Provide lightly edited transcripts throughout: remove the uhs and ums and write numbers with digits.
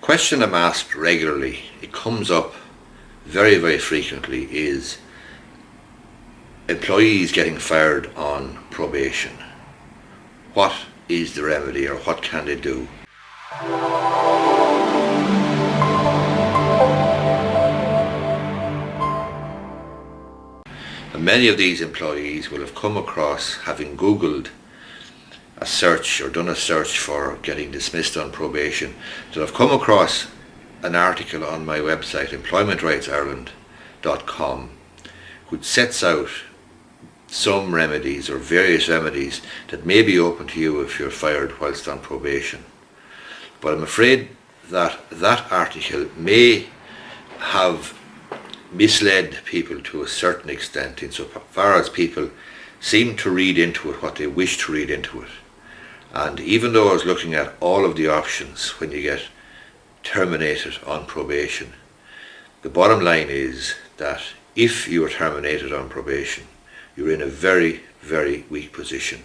question I'm asked regularly, it comes up very, very frequently, is employees getting fired on probation. What is the remedy, or what can they do? And many of these employees will have come across, having Googled a search or done a search for getting dismissed on probation, so I've come across an article on my website, employmentrightsireland.com, which sets out some remedies or various remedies that may be open to you if you're fired whilst on probation. But I'm afraid that that article may have misled people to a certain extent, insofar as people seem to read into it what they wish to read into it. And even though I was looking at all of the options when you get terminated on probation, the bottom line is that if you are terminated on probation, you're in a very, very weak position.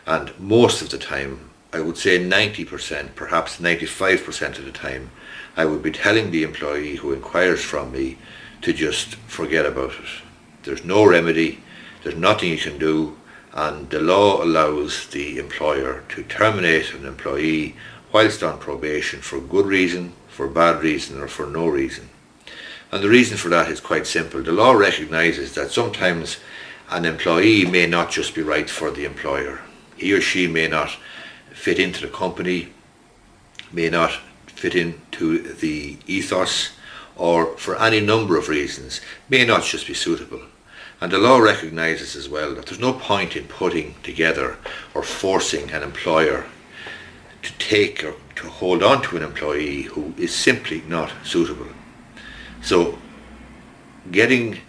And most of the time, I would say 90%, perhaps 95% of the time, I would be telling the employee who inquires from me to just forget about it. There's no remedy, there's nothing you can do, and the law allows the employer to terminate an employee whilst on probation for good reason, for bad reason, or for no reason. And the reason for that is quite simple. The law recognises that sometimes an employee may not just be right for the employer. He or she may not fit into the company, may not fit into the ethos, or for any number of reasons, may not just be suitable. And the law recognises as well that there's no point in putting together or forcing an employer to take or to hold on to an employee who is simply not suitable. So getting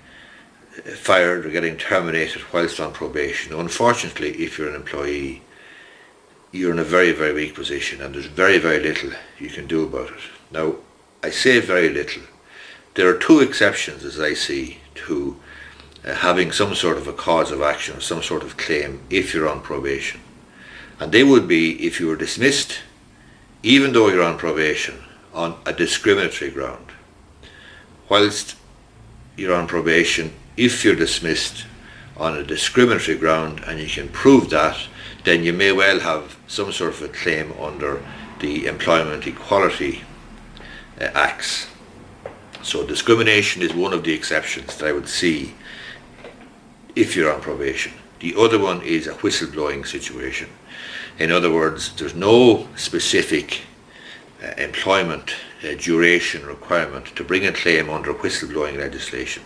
fired or getting terminated whilst on probation, unfortunately, if you're an employee, you're in a very, very weak position, and there's very, very little you can do about it. Now, I say very little. There are two exceptions, as I see, to having some sort of a cause of action, some sort of claim if you're on probation. And they would be if you were dismissed, even though you're on probation, on a discriminatory ground. Whilst you're on probation, if you're dismissed on a discriminatory ground and you can prove that, then you may well have some sort of a claim under the Employment Equality Acts. So discrimination is one of the exceptions that I would see if you're on probation. The other one is a whistleblowing situation. In other words, there's no specific employment duration requirement to bring a claim under whistleblowing legislation.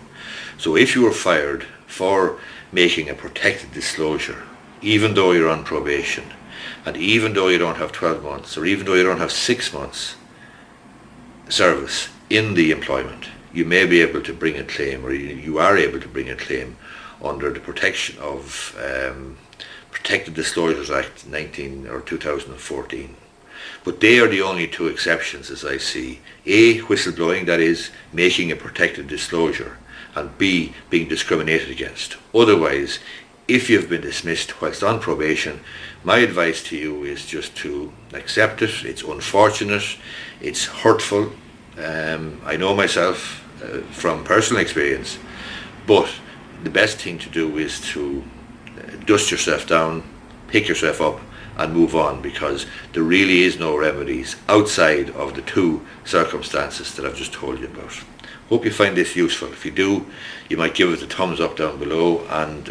So if you were fired for making a protected disclosure, even though you're on probation, and even though you don't have 12 months, or even though you don't have 6 months service in the employment, you may be able to bring a claim, or you are able to bring a claim under the protection of Protected Disclosures Act 2014. But they are the only two exceptions, as I see. A, whistleblowing, that is, making a protected disclosure, and B, being discriminated against. Otherwise, if you've been dismissed whilst on probation, my advice to you is just to accept it. It's unfortunate, it's hurtful. I know myself from personal experience, but the best thing to do is to dust yourself down, pick yourself up, and move on, because there really is no remedies outside of the two circumstances that I've just told you about. Hope you find this useful. If you do, you might give it a thumbs up down below, and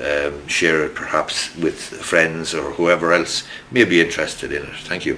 share it perhaps with friends or whoever else may be interested in it. Thank you.